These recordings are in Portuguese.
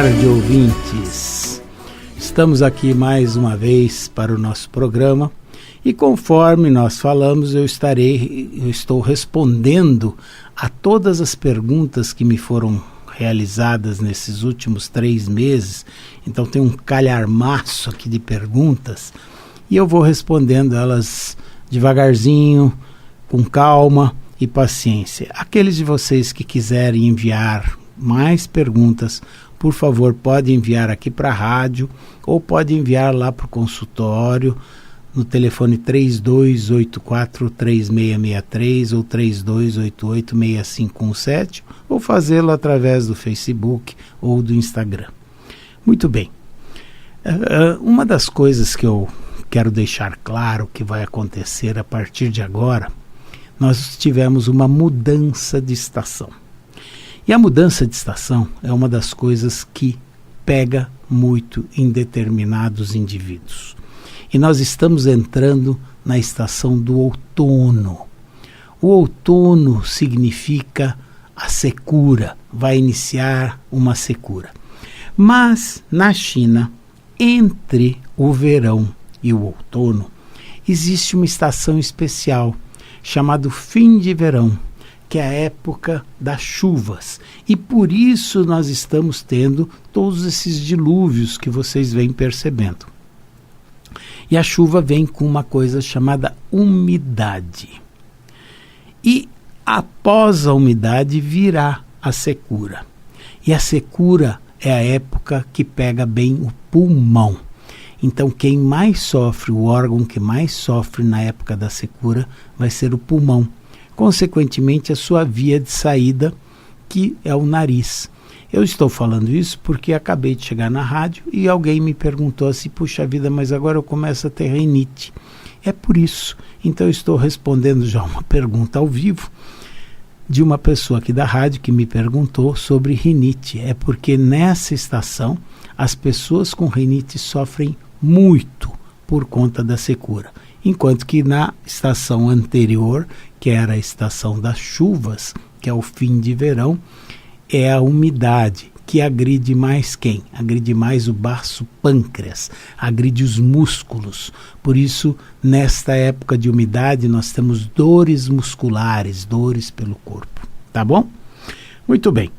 tarde, ouvintes. Estamos aqui mais uma vez para o nosso programa e conforme nós falamos, eu estou respondendo a todas as perguntas que me foram realizadas nesses últimos 3 meses. Então tem um calharmaço aqui de perguntas e eu vou respondendo elas devagarzinho, com calma e paciência. Aqueles de vocês que quiserem enviar mais perguntas, por favor, pode enviar aqui para a rádio ou pode enviar lá para o consultório no telefone 3284-3663 ou 3288-6517 ou fazê-lo através do Facebook ou do Instagram. Muito bem. Uma das coisas que eu quero deixar claro que vai acontecer a partir de agora, nós tivemos uma mudança de estação. E a mudança de estação é uma das coisas que pega muito em determinados indivíduos. E nós estamos entrando na estação do outono. O outono significa a secura, vai iniciar uma secura. Mas na China, entre o verão e o outono, existe uma estação especial chamada fim de verão, que é a época das chuvas. E por isso nós estamos tendo todos esses dilúvios que vocês vêm percebendo. E a chuva vem com uma coisa chamada umidade. E após a umidade virá a secura. E a secura é a época que pega bem o pulmão. Então quem mais sofre, o órgão que mais sofre na época da secura vai ser o pulmão. Consequentemente, a sua via de saída, que é o nariz. Eu estou falando isso porque acabei de chegar na rádio e alguém me perguntou assim, puxa vida, mas agora eu começo a ter rinite. É por isso. Então eu estou respondendo já uma pergunta ao vivo de uma pessoa aqui da rádio que me perguntou sobre rinite. É porque nessa estação as pessoas com rinite sofrem muito por conta da secura. Enquanto que na estação anterior, que era a estação das chuvas, que é o fim de verão, é a umidade, que agride mais quem? Agride mais o baço pâncreas, agride os músculos. Por isso, nesta época de umidade, nós temos dores musculares, dores pelo corpo. Tá bom? Muito bem.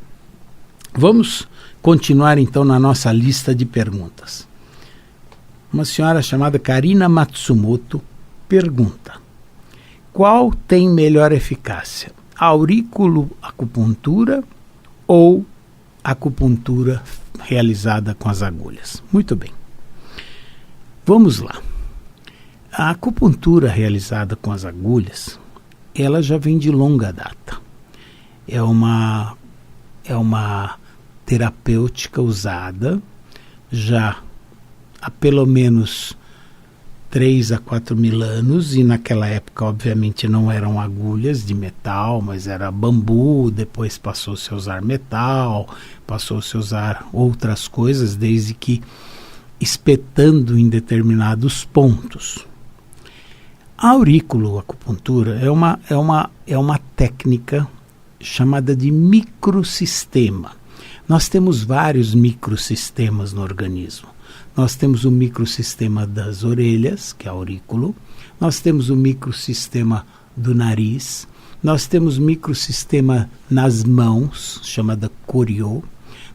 Vamos continuar então na nossa lista de perguntas. Uma senhora chamada Karina Matsumoto pergunta: qual tem melhor eficácia? Auriculoacupuntura ou acupuntura realizada com as agulhas? Muito bem. Vamos lá. A acupuntura realizada com as agulhas, ela já vem de longa data. É uma terapêutica usada já há pelo menos 3 a 4 mil anos, e naquela época obviamente não eram agulhas de metal, mas era bambu, depois passou-se a usar metal, passou-se a usar outras coisas, desde que espetando em determinados pontos. A auriculoacupuntura é uma técnica chamada de microsistema. Nós temos vários microsistemas no organismo. Nós temos o microsistema das orelhas, que é aurículo. Nós temos o microsistema do nariz. Nós temos microsistema nas mãos, chamada coriô.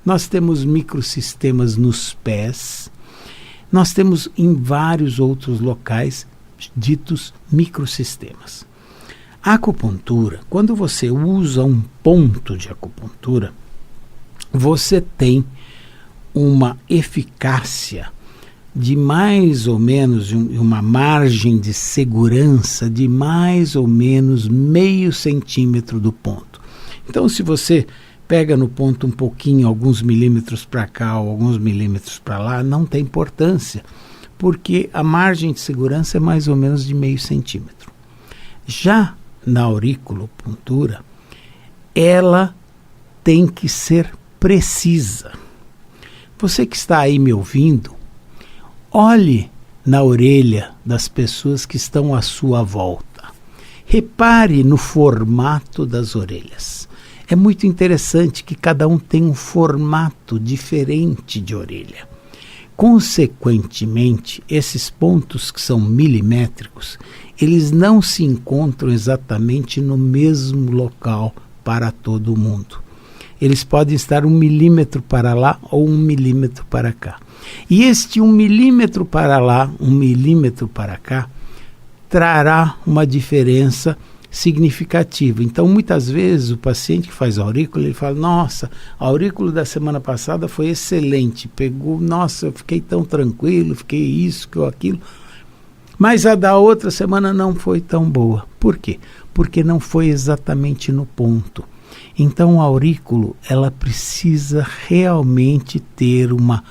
Nós temos microsistemas nos pés. Nós temos em vários outros locais ditos microsistemas. A acupuntura, quando você usa um ponto de acupuntura, você tem uma eficácia de mais ou menos, uma margem de segurança de mais ou menos meio centímetro do ponto. Então, se você pega no ponto um pouquinho, alguns milímetros para cá ou alguns milímetros para lá, não tem importância, porque a margem de segurança é mais ou menos de meio centímetro. Já na auriculopuntura, ela tem que ser precisa. Você que está aí me ouvindo, olhe na orelha das pessoas que estão à sua volta. Repare no formato das orelhas. é muito interessante que cada um tem um formato diferente de orelha. Consequentemente, esses pontos que são milimétricos, eles não se encontram exatamente no mesmo local para todo mundo. Eles podem estar 1 milímetro para lá ou 1 milímetro para cá. E este 1 milímetro para lá, 1 milímetro para cá, trará uma diferença significativa. Então, muitas vezes, o paciente que faz aurícula, ele fala, nossa, a aurícula da semana passada foi excelente, pegou, nossa, eu fiquei tão tranquilo, fiquei isso, que aquilo, mas a da outra semana não foi tão boa. Por quê? Porque não foi exatamente no ponto. Então, a aurícula, ela precisa realmente ter uma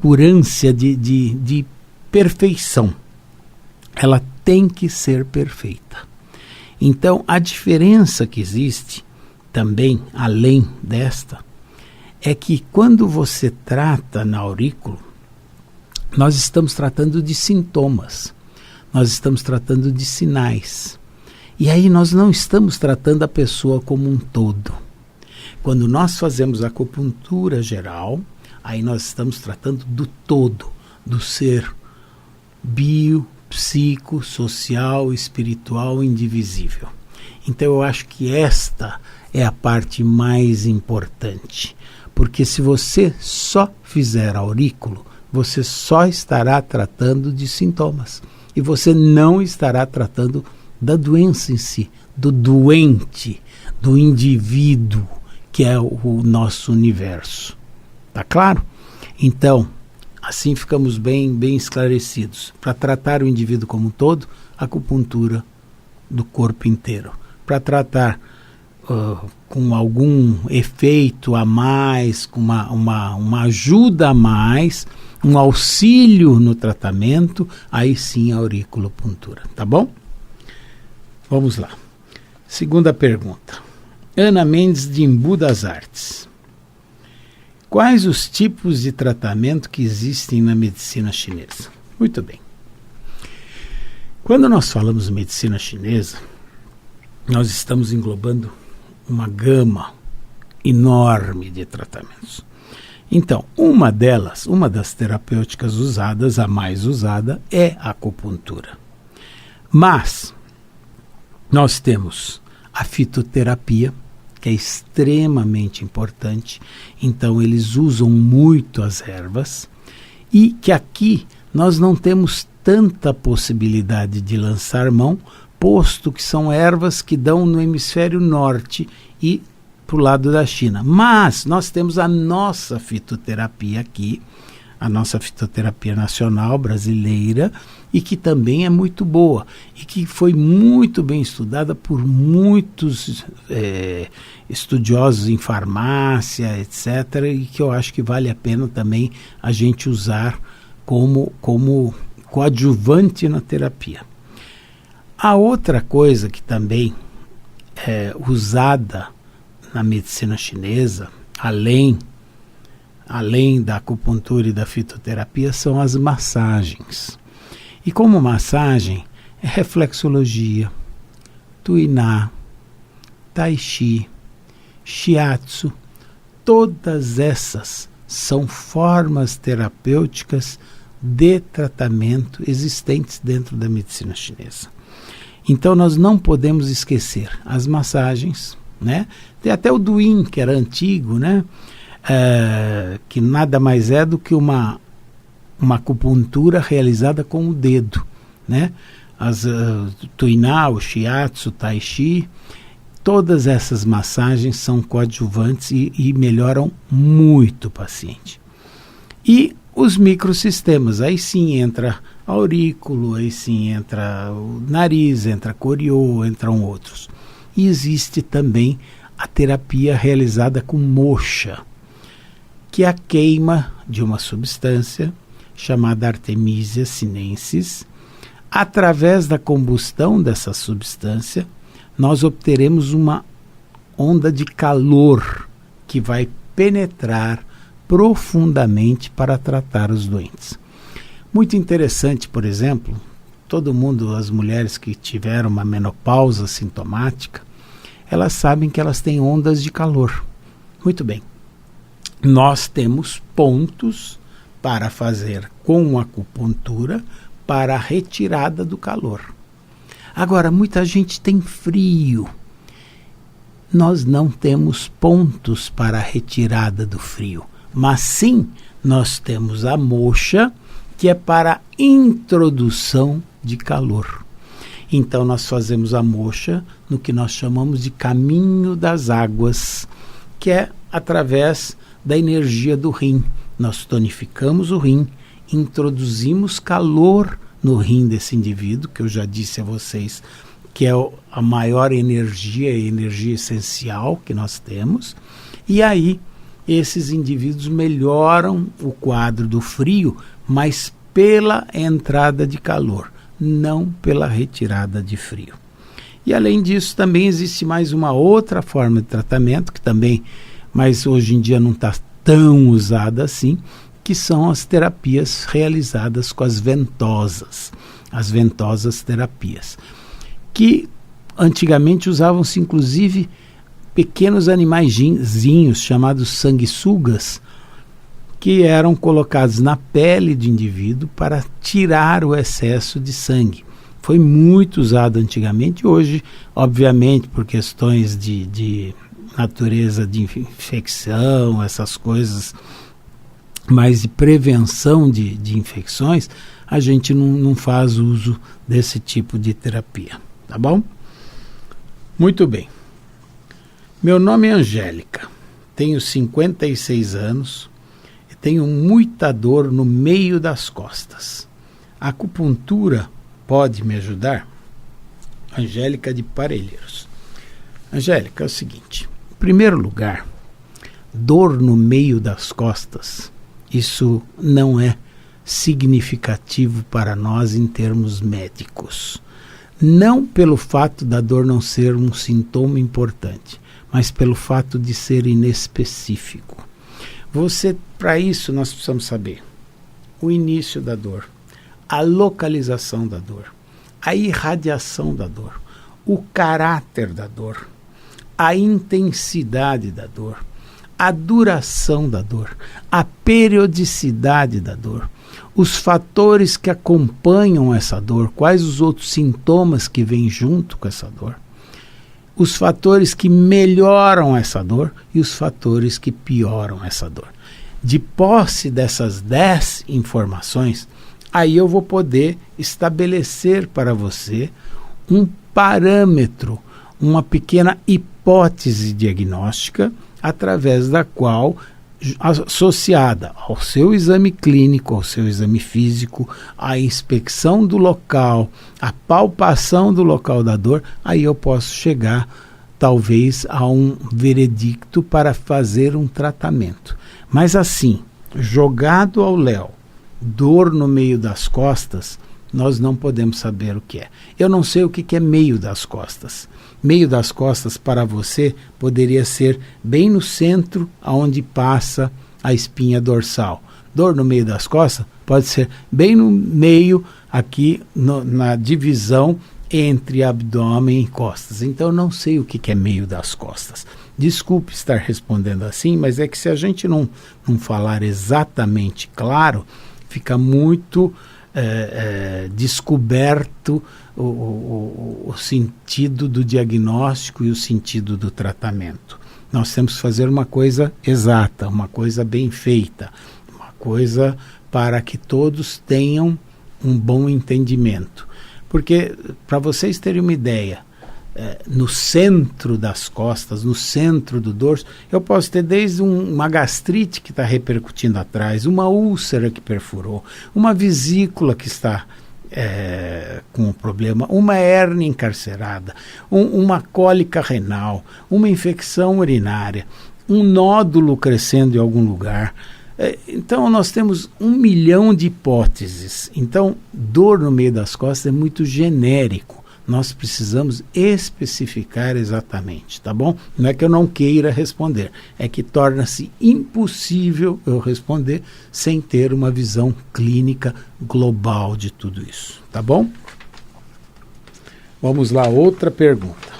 curância de perfeição. Ela tem que ser perfeita. Então, a diferença que existe também, além desta, é que quando você trata na aurícula, nós estamos tratando de sintomas, nós estamos tratando de sinais. E aí nós não estamos tratando a pessoa como um todo. Quando nós fazemos a acupuntura geral, aí nós estamos tratando do todo, do ser bio, psico, social, espiritual, indivisível. Então eu acho que esta é a parte mais importante, porque se você só fizer aurículo, você só estará tratando de sintomas e você não estará tratando da doença em si, do doente, do indivíduo, que é o nosso universo. Tá claro? Então, assim ficamos bem esclarecidos. Para tratar o indivíduo como um todo, acupuntura do corpo inteiro. Para tratar com algum efeito a mais, com uma ajuda a mais, um auxílio no tratamento, aí sim a auriculopuntura. Tá bom? Vamos lá. Segunda pergunta. Ana Mendes de Embu das Artes. Quais os tipos de tratamento que existem na medicina chinesa? Muito bem. Quando nós falamos de medicina chinesa, nós estamos englobando uma gama enorme de tratamentos. Então, uma das terapêuticas usadas, a mais usada, é a acupuntura. Mas nós temos a fitoterapia, que é extremamente importante, então eles usam muito as ervas, e que aqui nós não temos tanta possibilidade de lançar mão, posto que são ervas que dão no hemisfério norte e para o lado da China. Mas nós temos a nossa fitoterapia aqui, a nossa fitoterapia nacional brasileira, e que também é muito boa, e que foi muito bem estudada por muitos estudiosos em farmácia, etc., e que eu acho que vale a pena também a gente usar como coadjuvante na terapia. A outra coisa que também é usada na medicina chinesa, além da acupuntura e da fitoterapia, são as massagens. E como massagem, é reflexologia, tuiná, tai chi, shiatsu, todas essas são formas terapêuticas de tratamento existentes dentro da medicina chinesa. Então nós não podemos esquecer as massagens, né? Tem até o Duin, que era antigo, né? Que nada mais é do que uma acupuntura realizada com o dedo, né? As tuiná, o shiatsu, o tai chi, todas essas massagens são coadjuvantes e melhoram muito o paciente. E os microsistemas, aí sim entra aurículo, aí sim entra o nariz, entra coriô, entram outros. E existe também a terapia realizada com moxa, que é a queima de uma substância chamada Artemisia sinensis. Através da combustão dessa substância, nós obteremos uma onda de calor que vai penetrar profundamente para tratar os doentes. Muito interessante, por exemplo, todo mundo, as mulheres que tiveram uma menopausa sintomática, elas sabem que elas têm ondas de calor. Muito bem. Nós temos pontos para fazer com acupuntura para a retirada do calor. Agora, muita gente tem frio. Nós não temos pontos para a retirada do frio, mas sim nós temos a moxa, que é para a introdução de calor. Então nós fazemos a moxa no que nós chamamos de caminho das águas, que é através da energia do rim. Nós tonificamos o rim, introduzimos calor no rim desse indivíduo, que eu já disse a vocês que é a maior energia, a energia essencial que nós temos, e aí esses indivíduos melhoram o quadro do frio, mas pela entrada de calor, não pela retirada de frio. E além disso, também existe mais uma outra forma de tratamento, que também, mas hoje em dia não está tão usada assim, que são as terapias realizadas com as ventosas terapias, que antigamente usavam-se inclusive pequenos animaizinhos chamados sanguessugas, que eram colocados na pele do indivíduo para tirar o excesso de sangue. Foi muito usado antigamente, hoje, obviamente, por questões de natureza de infecção, essas coisas, mas de prevenção de infecções, a gente não faz uso desse tipo de terapia, tá bom? Muito bem. Meu nome é Angélica, tenho 56 anos e tenho muita dor no meio das costas. A acupuntura pode me ajudar? Angélica de Parelheiros. Angélica, é o seguinte, em primeiro lugar, dor no meio das costas, isso não é significativo para nós em termos médicos. Não pelo fato da dor não ser um sintoma importante, mas pelo fato de ser inespecífico. Para isso nós precisamos saber o início da dor, a localização da dor, a irradiação da dor, o caráter da dor, a intensidade da dor, a duração da dor, a periodicidade da dor, os fatores que acompanham essa dor, quais os outros sintomas que vêm junto com essa dor, os fatores que melhoram essa dor e os fatores que pioram essa dor. De posse dessas 10 informações, aí eu vou poder estabelecer para você um parâmetro, uma pequena hipótese diagnóstica, através da qual, associada ao seu exame clínico, ao seu exame físico, à inspecção do local, à palpação do local da dor, aí eu posso chegar talvez a um veredicto para fazer um tratamento. Mas assim, jogado ao léu, dor no meio das costas, nós não podemos saber o que é. Eu não sei o que é meio das costas. Meio das costas para você poderia ser bem no centro aonde passa a espinha dorsal. Dor no meio das costas pode ser bem no meio aqui na divisão entre abdômen e costas. Então eu não sei o que é meio das costas. Desculpe estar respondendo assim, mas é que se a gente não falar exatamente claro, fica muito descoberto o sentido do diagnóstico e o sentido do tratamento. Nós temos que fazer uma coisa exata, uma coisa bem feita, uma coisa para que todos tenham um bom entendimento. Porque, para vocês terem uma ideia, no centro das costas, no centro do dorso, eu posso ter desde uma gastrite que está repercutindo atrás, uma úlcera que perfurou, uma vesícula que está com um problema, uma hérnia encarcerada, uma cólica renal, uma infecção urinária, um nódulo crescendo em algum lugar. Então nós temos 1 milhão de hipóteses. Então, dor no meio das costas é muito genérico. Nós precisamos especificar exatamente, tá bom? Não é que eu não queira responder, é que torna-se impossível eu responder sem ter uma visão clínica global de tudo isso, tá bom? Vamos lá, outra pergunta.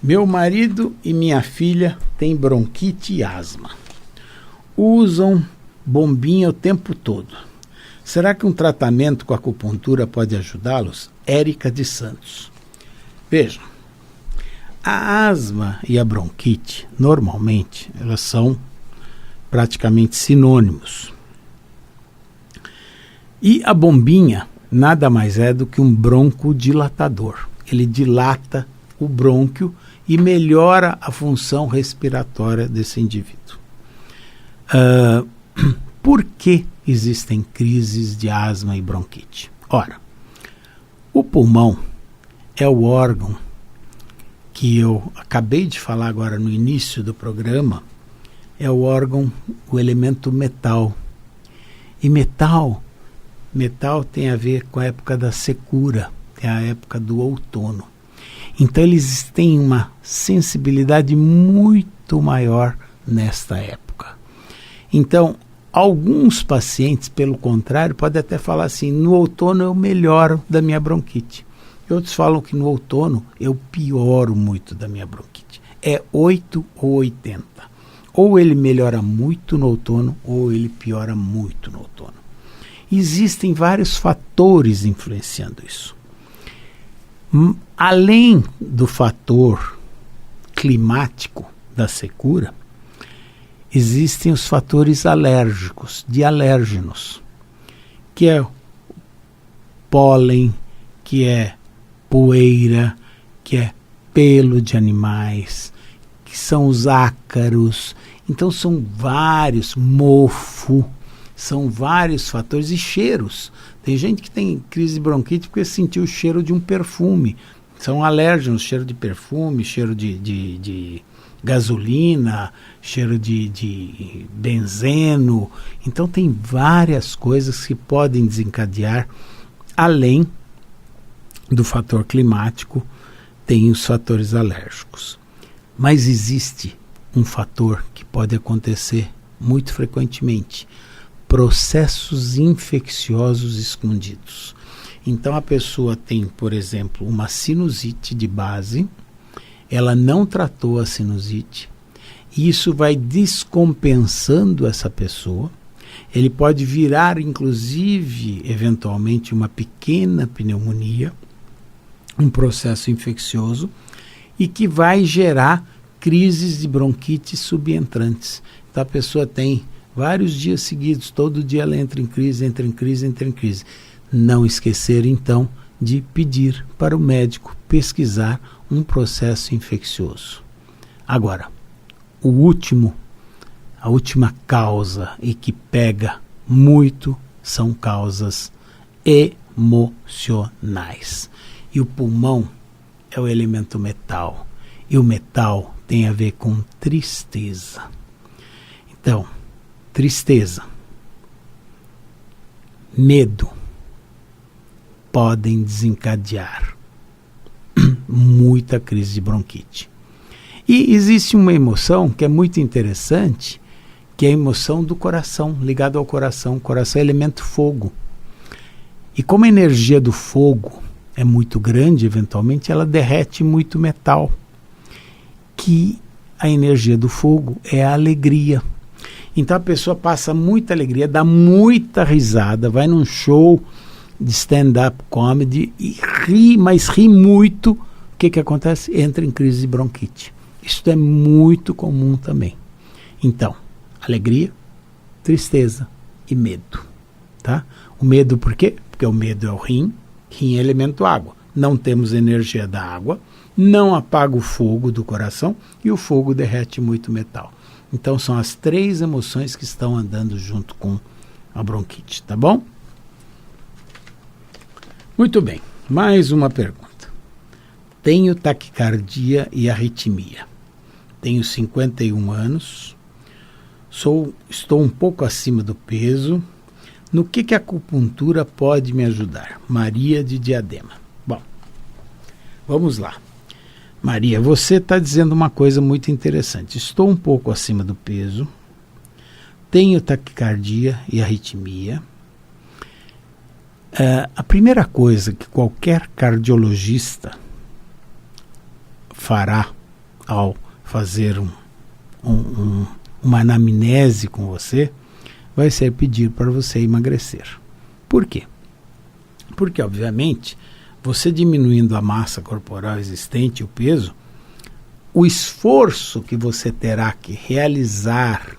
Meu marido e minha filha têm bronquite e asma. Usam bombinha o tempo todo. Será que um tratamento com acupuntura pode ajudá-los? Érica de Santos. Vejam, a asma e a bronquite, normalmente, elas são praticamente sinônimos. E a bombinha nada mais é do que um broncodilatador. Ele dilata o brônquio e melhora a função respiratória desse indivíduo. Por que existem crises de asma e bronquite? Ora, o pulmão é o órgão que eu acabei de falar agora no início do programa, é o órgão, o elemento metal. E metal tem a ver com a época da secura, é a época do outono. Então eles têm uma sensibilidade muito maior nesta época. Então, alguns pacientes, pelo contrário, podem até falar assim, no outono eu melhoro da minha bronquite. Outros falam que no outono eu pioro muito da minha bronquite. É 8 ou 80. Ou ele melhora muito no outono, ou ele piora muito no outono. Existem vários fatores influenciando isso. Além do fator climático da secura, existem os fatores alérgicos, de alérgenos, que é pólen, que é poeira, que é pelo de animais, que são os ácaros. Então são vários, mofo, são vários fatores e cheiros. Tem gente que tem crise de bronquite porque sentiu o cheiro de um perfume. São alérgenos, cheiro de perfume, cheiro de gasolina, cheiro de benzeno. Então tem várias coisas que podem desencadear, além do fator climático, tem os fatores alérgicos. Mas existe um fator que pode acontecer muito frequentemente: processos infecciosos escondidos. Então a pessoa tem, por exemplo, uma sinusite de base, ela não tratou a sinusite, e isso vai descompensando essa pessoa. Ele pode virar, inclusive, eventualmente, uma pequena pneumonia, um processo infeccioso, e que vai gerar crises de bronquite subentrantes. Então a pessoa tem vários dias seguidos, todo dia ela entra em crise. Não esquecer, então, de pedir para o médico pesquisar um processo infeccioso. Agora, a última causa e que pega muito são causas emocionais. E o pulmão é o elemento metal. E o metal tem a ver com tristeza. Então, tristeza, medo podem desencadear muita crise de bronquite. E existe uma emoção que é muito interessante, que é a emoção do coração, ligada ao coração. O coração é elemento fogo. E como a energia do fogo é muito grande, eventualmente, ela derrete muito metal. Que a energia do fogo é a alegria. Então a pessoa passa muita alegria, dá muita risada, vai num show de stand-up comedy e ri, mas ri muito. O que acontece? Entra em crise de bronquite. Isso é muito comum também. Então, alegria, tristeza e medo. Tá? O medo por quê? Porque o medo é o rim é elemento água. Não temos energia da água, não apaga o fogo do coração e o fogo derrete muito metal. Então são as 3 emoções que estão andando junto com a bronquite, tá bom? Muito bem, mais uma pergunta. Tenho taquicardia e arritmia. Tenho 51 anos, estou um pouco acima do peso. No que a acupuntura pode me ajudar? Maria de Diadema. Bom, vamos lá. Maria, você está dizendo uma coisa muito interessante. Estou um pouco acima do peso, tenho taquicardia e arritmia. A primeira coisa que qualquer cardiologista fará ao fazer uma anamnese com você, vai ser pedir para você emagrecer. Por quê? Porque, obviamente, você diminuindo a massa corporal existente, o peso, o esforço que você terá que realizar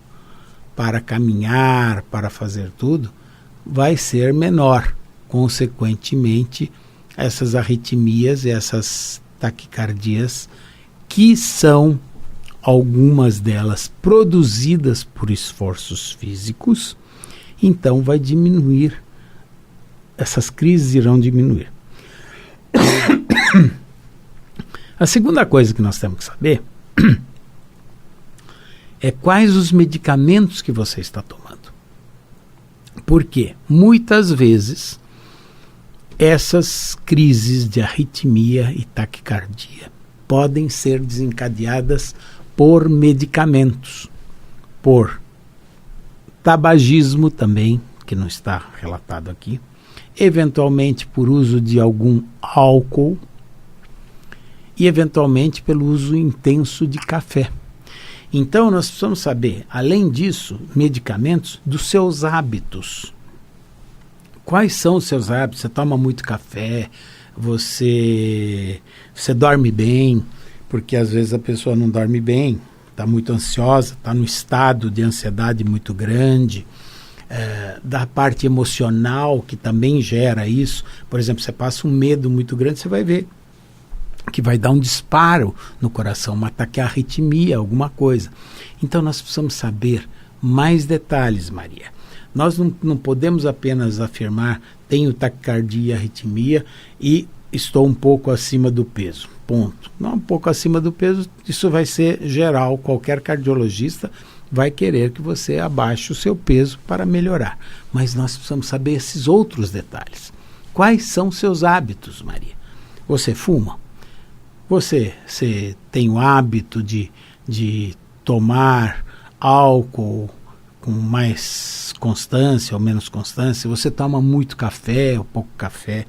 para caminhar, para fazer tudo, vai ser menor. Consequentemente, essas arritmias e essas taquicardias, que são algumas delas produzidas por esforços físicos, então vai diminuir, essas crises irão diminuir. A segunda coisa que nós temos que saber é quais os medicamentos que você está tomando. Porque muitas vezes essas crises de arritmia e taquicardia podem ser desencadeadas por medicamentos, por tabagismo também, que não está relatado aqui, eventualmente por uso de algum álcool e eventualmente pelo uso intenso de café. Então nós precisamos saber, além disso, medicamentos dos seus hábitos. Quais são os seus hábitos? Você toma muito café, você dorme bem, porque às vezes a pessoa não dorme bem, está muito ansiosa, está num estado de ansiedade muito grande, da parte emocional que também gera isso. Por exemplo, você passa um medo muito grande, você vai ver que vai dar um disparo no coração, uma taquiarritmia, alguma coisa. Então nós precisamos saber mais detalhes, Maria. Nós não podemos apenas afirmar tenho taquicardia, arritmia e estou um pouco acima do peso. Ponto. Não, um pouco acima do peso, isso vai ser geral. Qualquer cardiologista vai querer que você abaixe o seu peso para melhorar. Mas nós precisamos saber esses outros detalhes. Quais são seus hábitos, Maria? Você fuma? Você tem o hábito de tomar álcool com mais constância ou menos constância? Você toma muito café ou pouco café?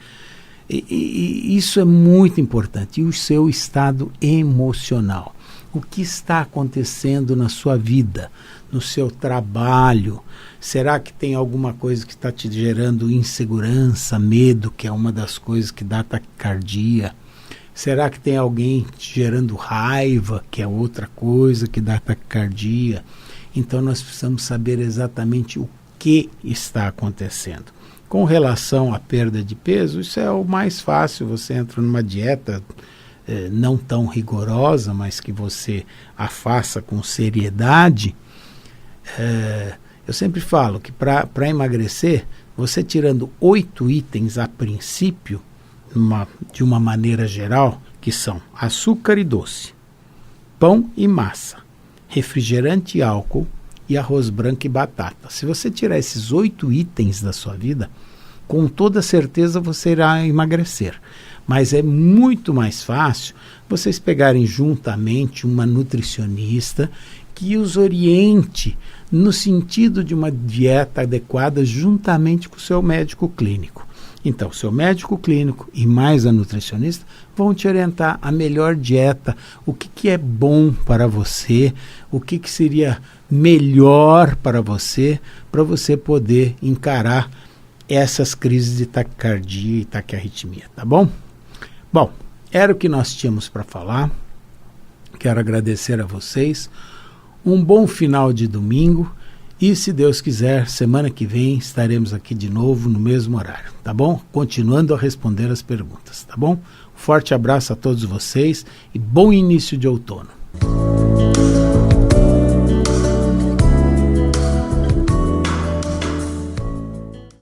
E isso é muito importante. E o seu estado emocional. O que está acontecendo na sua vida, no seu trabalho? Será que tem alguma coisa que está te gerando insegurança, medo, que é uma das coisas que dá taquicardia? Será que tem alguém te gerando raiva, que é outra coisa que dá taquicardia? Então nós precisamos saber exatamente o que está acontecendo. Com relação à perda de peso, isso é o mais fácil. Você entra numa dieta não tão rigorosa, mas que você a faça com seriedade. Eu sempre falo que para emagrecer, você tirando 8 itens a princípio, de uma maneira geral, que são açúcar e doce, pão e massa, refrigerante e álcool e arroz branco e batata. Se você tirar esses 8 itens da sua vida, com toda certeza você irá emagrecer. Mas é muito mais fácil vocês pegarem juntamente uma nutricionista que os oriente no sentido de uma dieta adequada juntamente com o seu médico clínico. Então, seu médico clínico e mais a nutricionista vão te orientar a melhor dieta, o que é bom para você, o que seria melhor para você poder encarar essas crises de taquicardia e taquiarritmia, tá bom? Bom, era o que nós tínhamos para falar. Quero agradecer a vocês. Um bom final de domingo. E, se Deus quiser, semana que vem estaremos aqui de novo no mesmo horário, tá bom? Continuando a responder as perguntas, tá bom? Forte abraço a todos vocês e bom início de outono.